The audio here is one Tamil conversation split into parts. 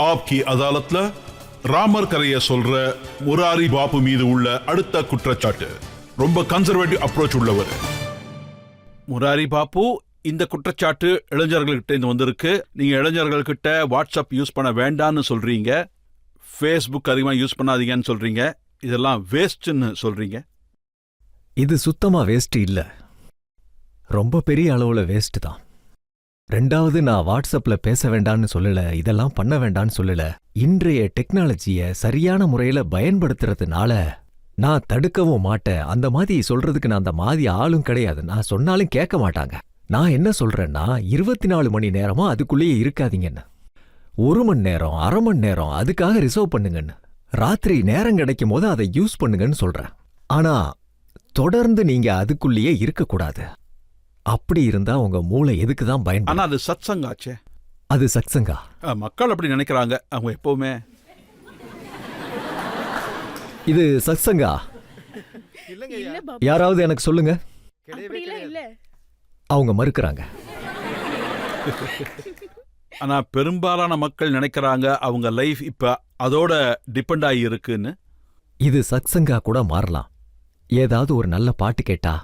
ஆப்கி அதாலத்ல ராமர் கதைய சொல்ற முராரி பாபு மீது உள்ள அடுத்த குற்றச்சாட்டு. ரொம்ப கன்சர்வேட்டிவ் அப்ரோச் உள்ளவர். முராரி பாபு, இந்த குற்றச்சாட்டு இளைஞர்கள்கிட்ட இருந்து வந்திருக்கு. நீங்க இளைஞர்கள்கிட்ட வாட்ஸ்அப் யூஸ் பண்ண வேண்டாம்னு சொல்றீங்க, ஃபேஸ்புக் அதிகமாக யூஸ் பண்ணாதீங்கன்னு சொல்றீங்க, இதெல்லாம் வேஸ்ட்னு சொல்றீங்க. இது சுத்தமா வேஸ்ட் இல்ல, ரொம்ப பெரிய அளவுல வேஸ்ட் தான். ரெண்டாவது, நான் வாட்ஸ்அப்ல பேச வேண்டான்னு சொல்லல, இதெல்லாம் பண்ண வேண்டான்னு சொல்லல. இன்றைய டெக்னாலஜிய சரியான முறையில பயன்படுத்துறதுனால நான் தடுக்கவும் மாட்டேன். அந்த மாதிரி சொல்றதுக்கு நான் அந்த மாதிரி ஆளும் கிடையாது. நான் சொன்னாலும் கேட்க மாட்டாங்க. நான் என்ன சொல்றேன்னா, 24 மணி நேரமா அதுக்குள்ளேயே இருக்காதீங்கன்னு. 1 மணி நேரம், அரை மணி நேரம் அதுக்காக ரிசர்வ் பண்ணுங்கன்னு. ராத்திரி நேரம் கிடைக்கும் போது அதை யூஸ் பண்ணுங்கன்னு சொல்றேன். ஆனா தொடர்ந்து நீங்க அதுக்குள்ளேயே இருக்கக்கூடாது. அப்படி இருந்தா உங்க மூளை எதுக்கு தான் பயன்படும்? ஆனா அது சத்சங்காச்சே. அது சத்சங்கா? மக்கள் அப்படி நினைக்கிறாங்க. அவங்க எப்பவுமே இது சத்சங்கா? யாராவது எனக்கு சொல்லுங்க. அவங்க மறுக்கிறாங்க. ஆனா பெரும்பாலான மக்கள் நினைக்கிறாங்க அவங்க லைஃப் இப்ப அதோட டிபெண்ட் ஆகி இருக்குன்னு. இது சத்சங்கா கூட மாறலாம். ஏதாவது ஒரு நல்ல பாட்டு கேட்டா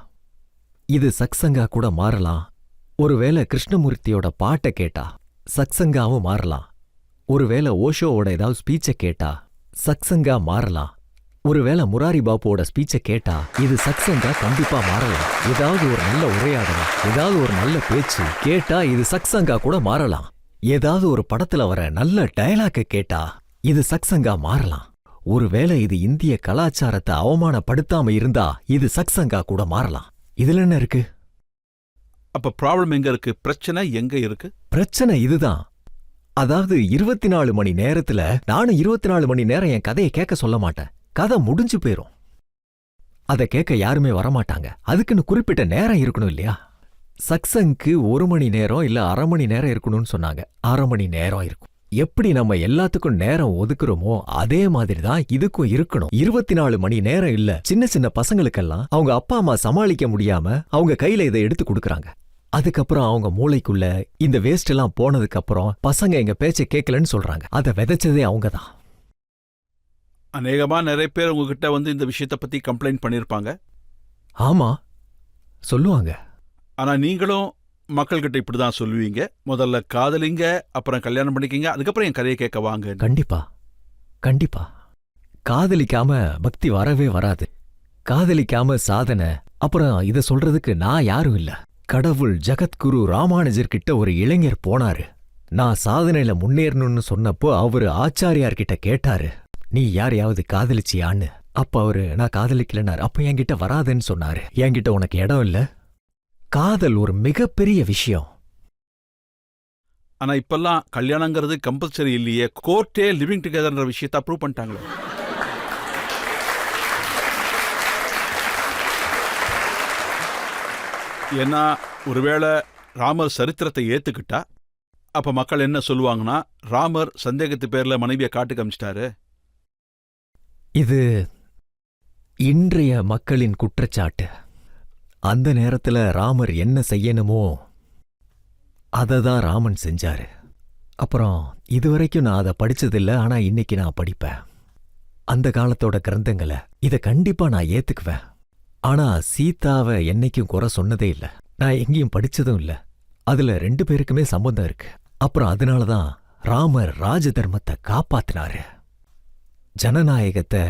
இது சத்சங்கா கூட மாறலாம். ஒருவேளை கிருஷ்ணமூர்த்தியோட பாட்டை கேட்டா சத்சங்காவும் மாறலாம். ஒருவேளை ஓஷோவோட ஏதாவது ஸ்பீச்சை கேட்டா சத்சங்கா மாறலாம். ஒருவேளை முராரி பாபுவோட ஸ்பீச்சை கேட்டா இது சத்சங்கா கண்டிப்பா மாறலாம். ஏதாவது ஒரு நல்ல உரையாடலாம், ஏதாவது ஒரு நல்ல பேச்சு கேட்டா இது சத்சங்கா கூட மாறலாம். ஏதாவது ஒரு படத்துல வர நல்ல டயலாக்க கேட்டா இது சத்சங்கா மாறலாம். ஒருவேளை இது இந்திய கலாச்சாரத்தை அவமானப்படுத்தாம இருந்தா இது சத்சங்கா கூட மாறலாம். இதுல என்ன இருக்கு? அப்ப ப்ராப்ளம் எங்க இருக்கு? பிரச்சனை எங்க இருக்கு? பிரச்சனை இதுதான். அதாவது 24 மணி நேரத்துல நானும் 24 மணி நேரம் என் கதையை கேட்க சொல்ல மாட்டேன். கதை முடிஞ்சு போயிரும். அதை கேட்க யாருமே வரமாட்டாங்க. அதுக்குன்னு குறிப்பிட்ட நேரம் இருக்கணும் இல்லையா? சத்சங்க்கு 1 மணி நேரம் இல்ல அரை மணி நேரம் இருக்கணும்னு சொன்னாங்க. அரை மணி நேரம் இருக்கும். எப்படி நம்ம எல்லாத்துக்கும் நேரம் ஒதுக்குறோமோ அதே மாதிரி தான் இதுக்கும் இருக்கணும். 24 மணி நேரம் இல்ல. சின்ன சின்ன பசங்களுக்கெல்லாம் அவங்க அப்பா அம்மா சமாளிக்க முடியாம அவங்க கையில இதை எடுத்து கொடுக்கறாங்க. அதுக்கப்புறம் அவங்க மூளைக்குள்ள இந்த வேஸ்ட் எல்லாம் போனதுக்கு அப்புறம் பசங்க எங்க பேச்சை கேட்கலன்னு சொல்றாங்க. அதை விதைச்சதே அவங்க தான். அநேகமா நிறைய பேர் உங்ககிட்ட வந்து இந்த விஷயத்தை பத்தி கம்ப்ளைண்ட் பண்ணிருப்பாங்க. ஆமா, சொல்லுவாங்க. ஆனா நீங்களும் மக்கள்கிட்ட இப்படிதான் சொல்லுவீங்க, முதல்ல காதலிங்க, அப்புறம் கல்யாணம் பண்ணிக்கிங்க, அதுக்கப்புறம் என் கதையை கேட்க வாங்க. கண்டிப்பா கண்டிப்பா. காதலிக்காம பக்தி வரவே வராது. காதலிக்காம சாதனை. அப்புறம் இத சொல்றதுக்கு நான் யாரும் இல்ல. கடவுள் ஜகத்குரு ராமானுஜர் கிட்ட ஒரு இளைஞர் போனாரு. நான் சாதனையில முன்னேறணும்னு சொன்னப்போ அவரு ஆச்சாரியார்கிட்ட கேட்டாரு, நீ யாரையாவது காதலிச்சியான்னு. அப்ப அவரு நான் காதலிக்கலனாரு. அப்ப என்கிட்ட வராதுன்னு சொன்னாரு. என்கிட்ட உனக்கு இடம் இல்ல. காதல் ஒரு மிகப்பெரிய விஷயம். ஆனா இப்பெல்லாம் கல்யாணங்கிறது கம்பல்சரி இல்லையே. கோர்ட்டே லிவிங் டுகெதர்ன்ற விஷயத்தை அப்ரூவ் பண்ணிட்டாங்களே. ஏன்னா ஒருவேளை ராமர் சரித்திரத்தை ஏத்துக்கிட்டா அப்ப மக்கள் என்ன சொல்லுவாங்கன்னா, ராமர் சந்தேகத்து பேர்ல மனைவியை காட்டு காமிச்சிட்டாரு. இது இன்றைய மக்களின் குற்றச்சாட்டு. அந்த நேரத்துல ராமர் என்ன செய்யணுமோ அததான் ராமன் செஞ்சாரு. அப்புறம் இதுவரைக்கும் நான் அதை படிச்சதில்ல. ஆனா இன்னைக்கு நான் படிப்பேன் அந்த காலத்தோட கிரந்தங்களை. இதை கண்டிப்பா நான் ஏத்துக்குவேன். ஆனா சீதாவை என்னைக்கும் குறை சொன்னதே இல்ல. நான் எங்கேயும் படிச்சதும் இல்ல. அதுல 2 பேருக்குமே சம்பந்தம் இருக்கு. அப்புறம் அதனாலதான் ராமர் ராஜ தர்மத்தை காப்பாத்தினாரு, ஜனநாயகத்தை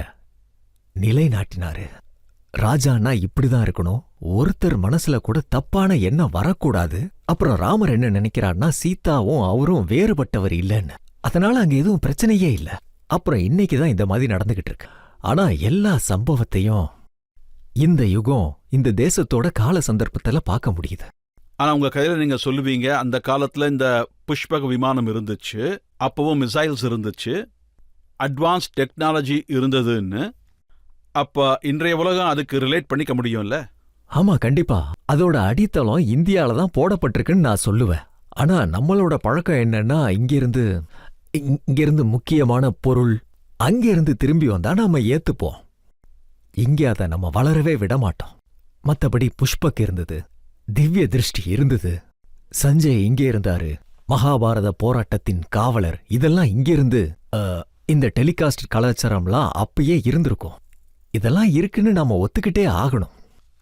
நிலைநாட்டினாரு. ராஜானா இப்படிதான் இருக்கணும். ஒருத்தர் மனசுல கூட தப்பான எண்ணம் வரக்கூடாது. அப்புறம் ராமர் என்ன நினைக்கிறார்னா, சீதாவும் அவரும் வேறுபட்டவர் இல்லைன்னு. அதனால அங்க எதுவும் பிரச்சனையே இல்ல. அப்புறம் இன்னைக்குதான் இந்த மாதிரி நடந்துகிட்டு இருக்கு. ஆனா எல்லா சம்பவத்தையும் இந்த யுகம் இந்த தேசத்தோட கால சந்தர்ப்பத்துல பார்க்க முடியுது. ஆனா உங்க கையில நீங்க சொல்லுவீங்க, அந்த காலத்துல இந்த புஷ்பக விமானம் இருந்துச்சு, அப்பவும் மிசைல்ஸ் இருந்துச்சு, அட்வான்ஸ் டெக்னாலஜி இருந்ததுன்னு. அப்ப இன்றைய உலகம் அதுக்கு ரிலேட் பண்ணிக்க முடியும்ல? ஆமா, கண்டிப்பா. அதோட அடித்தளம் இந்தியால தான் போடப்பட்டிருக்குன்னு நான் சொல்லுவேன். ஆனா நம்மளோட பழக்கம் என்னன்னா, இங்கிருந்து முக்கியமான பொருள் அங்கிருந்து திரும்பி வந்தா நாம ஏத்துப்போம். இங்க அதை நம்ம வளரவே விட மாட்டோம். மத்தபடி புஷ்பக் இருந்தது, திவ்ய திருஷ்டி இருந்தது, சஞ்சய் இங்கே இருந்தாரு, மகாபாரத போராட்டத்தின் காவலர் இதெல்லாம் இங்கிருந்து இந்த டெலிகாஸ்ட் கலாச்சாரம்லாம் அப்பயே இருந்திருக்கும். இதெல்லாம் இருக்குன்னு நாம ஒத்துக்கிட்டே ஆகணும்.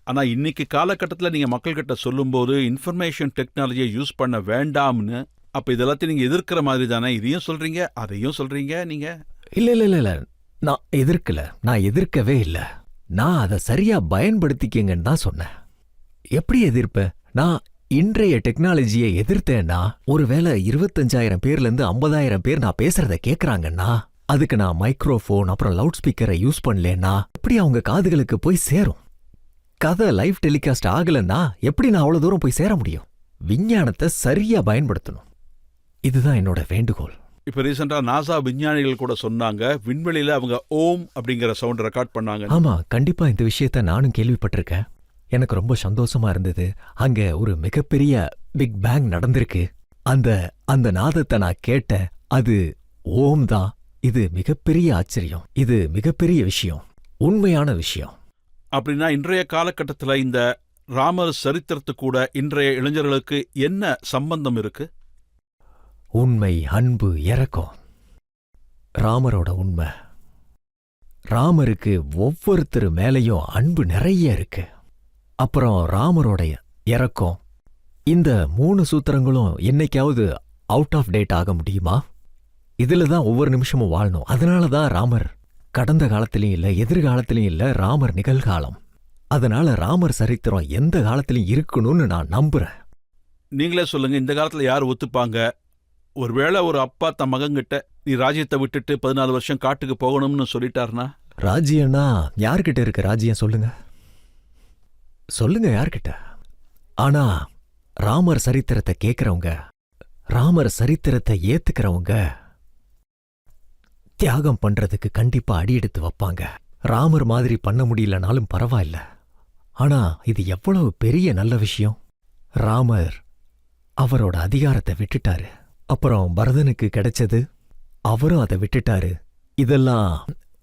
ஆனா இன்னைக்கு காலகட்டத்தில் நீங்க மக்கள்கிட்ட சொல்லும்போது இன்ஃபர்மேஷன் டெக்னாலஜியை யூஸ் பண்ண வேண்டாம்னு, அப்ப இதெல்லாத்தையும் நீங்க எதிர்க்கிற மாதிரி தானே இதையும் சொல்றீங்க அதையும் சொல்றீங்க நீங்க? இல்ல, நான் எதிர்க்கல. நான் எதிர்க்கவே இல்ல. நான் அதை சரியா பயன்படுத்திக்கங்கன்னு தான் சொன்னேன். எப்படி எதிர்ப்ப? நான் இன்றைய டெக்னாலஜியை எதிர்த்தேன்னா, ஒருவேளை 25,000 பேர்ல இருந்து 50,000 பேர் நான் பேசுறத கேக்குறாங்கன்னா, அதுக்கு நான் மைக்ரோஃபோன் அப்புறம் லவுட் ஸ்பீக்கரை யூஸ் பண்ணலன்னா எப்படி அவங்க காதுகளுக்கு போய் சேரும்? கதை லைவ் டெலிகாஸ்ட் ஆகலன்னா எப்படி நான் அவ்வளவு தூரம் போய் சேர முடியும்? விஞ்ஞானத்தை சரியா பயன்படுத்தணும். இதுதான் என்னோட வேண்டுகோள். இப்ப ரீசெண்டா நாசா விஞ்ஞானிகள் கூட சொன்னாங்க, விண்வெளியில அவங்க ஓம் அப்படிங்கிற சவுண்ட் ரெக்கார்ட் பண்ணாங்க. ஆமா, கண்டிப்பா இந்த விஷயத்த நானும் கேள்விப்பட்டிருக்கேன். எனக்கு ரொம்ப சந்தோஷமா இருந்தது. அங்க ஒரு மிகப்பெரிய பிக் பேங் நடந்திருக்கு. அந்த நாதத்தை நான் கேட்டேன். அது ஓம் தான். இது மிகப்பெரிய ஆச்சரியம். இது மிகப்பெரிய விஷயம், உண்மையான விஷயம். அப்படின்னா இன்றைய காலகட்டத்துல இந்த ராமர் சரித்திரத்து கூட இன்றைய இளைஞர்களுக்கு என்ன சம்பந்தம் இருக்கு? உண்மை, அன்பு, இரக்கம். ராமரோட உண்மை. ராமருக்கு ஒவ்வொருத்தர் மேலையும் அன்பு நிறைய இருக்கு. அப்புறம் ராமரோட இரக்கம். இந்த 3 சூத்திரங்களும் என்னைக்காவது அவுட் ஆஃப் டேட் ஆக முடியுமா? இதுல தான் ஒவ்வொரு நிமிஷமும் வாழணும். அதனால தான் ராமர் கடந்த காலத்திலையும் இல்ல, எதிர்காலத்திலையும் இல்ல, ராமர் நிகழ்காலம். அதனால ராமர் சரித்திரம் எந்த காலத்திலையும் இருக்கணும்னு நான் நம்புறேன். நீங்களே சொல்லுங்க, இந்த காலத்துல யார் ஒத்துப்பாங்க? ஒருவேளை ஒரு அப்பா தன் மகன்கிட்ட நீ ராஜ்யத்தை விட்டுட்டு 14 வருஷம் காட்டுக்கு போகணும்னு சொல்லிட்டாருனா? ராஜ்யம்னா யார்கிட்ட இருக்கு ராஜ்யம்? சொல்லுங்க யார்கிட்ட? ஆனா ராமர் சரித்திரத்தை கேட்கறவங்க, ராமர் சரித்திரத்தை ஏத்துக்கிறவங்க தியாகம் பண்றதுக்கு கண்டிப்பா அடி எடுத்து வைப்பாங்க. ராமர் மாதிரி பண்ண முடியலனாலும் பரவாயில்ல. ஆனா இது எவ்வளவு பெரிய நல்ல விஷயம். ராமர் அவரோட அதிகாரத்தை விட்டுட்டாரு. அப்புறம் பரதனுக்கு கிடைச்சது, அவரும் அதை விட்டுட்டாரு. இதெல்லாம்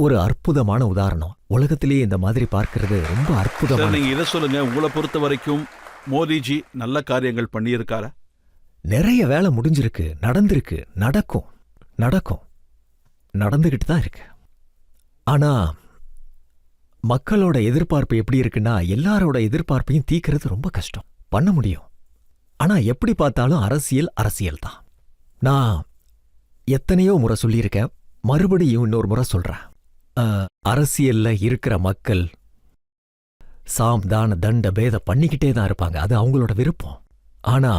ஒரு அற்புதமான உதாரணம். உலகத்திலேயே இந்த மாதிரி பார்க்கிறது ரொம்ப அற்புதமான. நீங்க இதை சொல்லுங்க, உங்களை பொறுத்த வரைக்கும் மோடிஜி நல்ல காரியங்கள் பண்ணியிருக்காரா? நிறைய வேலை முடிஞ்சிருக்கு, நடந்திருக்கு, நடக்கும், நடந்துகிட்டு தான் இருக்கு. ஆனா மக்களோட எதிர்பார்ப்பு எப்படி இருக்குன்னா, எல்லாரோட எதிர்பார்ப்பையும் தீக்கிறது ரொம்ப கஷ்டம். பண்ண முடியும். ஆனா எப்படி பார்த்தாலும் அரசியல் தான். நான் எத்தனையோ முறை சொல்லியிருக்கேன், மறுபடியும் இன்னொரு முறை சொல்றேன். அரசியல்ல இருக்கிற மக்கள் சாம் தான தண்ட பேத பண்ணிக்கிட்டே தான் இருப்பாங்க. அது அவங்களோட விருப்பம். ஆனா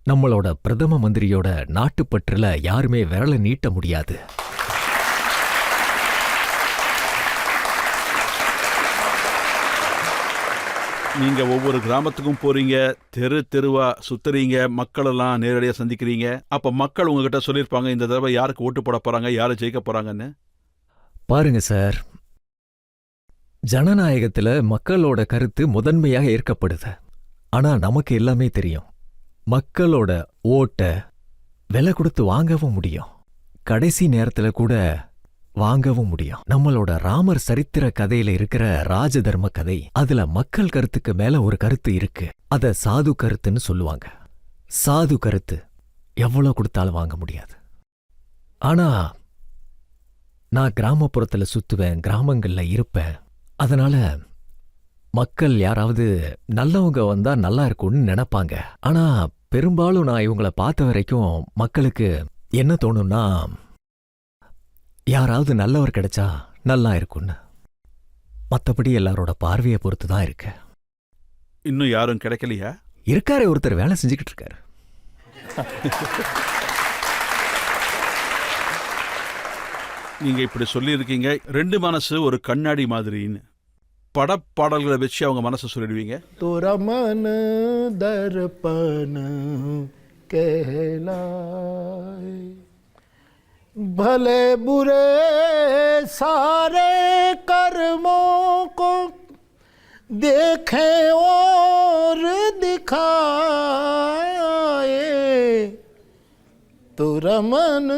நம்மளோட பிரதம மந்திரியோட நாட்டுப்பற்றுல யாருமே விரல நீட்ட முடியாது. நீங்க ஒவ்வொரு கிராமத்துக்கும் போறீங்க, தெருவா சுத்துறீங்க, மக்கள் எல்லாம் நேரடியா சந்திக்கிறீங்க. அப்ப மக்கள் உங்ககிட்ட சொல்லியிருப்பாங்க, இந்த தடவை யாருக்கு ஓட்டு போட போறாங்க, யாரு ஜெயிக்க போறாங்கன்னு. பாருங்க சார், ஜனநாயகத்துல மக்களோட கருத்து முதன்மையாக ஏற்கப்படுது. ஆனா நமக்கு எல்லாமே தெரியும், மக்களோட ஓட்ட விலை கொடுத்து வாங்கவும் முடியும், கடைசி நேரத்துல கூட வாங்கவும் முடியும். நம்மளோட ராமர் சரித்திர கதையில இருக்கிற ராஜதர்ம கதை, அதுல மக்கள் கருத்துக்கு மேல ஒரு கருத்து இருக்கு. அத சாது கருத்துன்னு சொல்லுவாங்க. சாது கருத்து எவ்வளவு கொடுத்தாலும் வாங்க முடியாது. ஆனா நான் கிராமப்புறத்துல சுத்துவேன், கிராமங்கள்ல இருப்பேன். அதனால மக்கள் யாராவது நல்லவங்க வந்தா நல்லா இருக்கும்னு நினைப்பாங்க. ஆனா பெரும்பாலும் நான் இவங்கள பார்த்த வரைக்கும் மக்களுக்கு என்ன தோணும்னா, யாராவது நல்லவர் கிடைச்சா நல்லா இருக்கும்னு. மத்தபடி எல்லாரோட பார்வையை பொறுத்து தான் இருக்கு. இன்னும் யாரும் கிடைக்கலையா? இருக்காரே ஒருத்தர், வேலை செஞ்சுக்கிட்டு இருக்காரு. நீங்க இப்படி சொல்லியிருக்கீங்க, 2 மனசு ஒரு கண்ணாடி மாதிரின்னு. படப்பாடல்களை வச்சு அவங்க மனசை சொல்லிடுவீங்க. தோரா மன தர்பண कहलाए भले बुरे सारे कर्मों को देखें और दिखाए तो रमन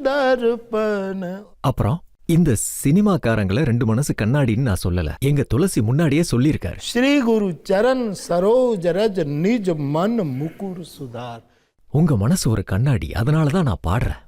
दर्पण. அப்புறம் இந்த சினிமாக்காரங்களை 2 மனசு கண்ணாடின்னு நான் சொல்லல, எங்க துளசி முன்னாடியே சொல்லியிருக்காரு. श्री गुरु चरण सरोज रज निज मन मुकुर सुधार உங்க மனசு ஒரு கண்ணாடி, அதனால தான் நான் பாடுறேன்.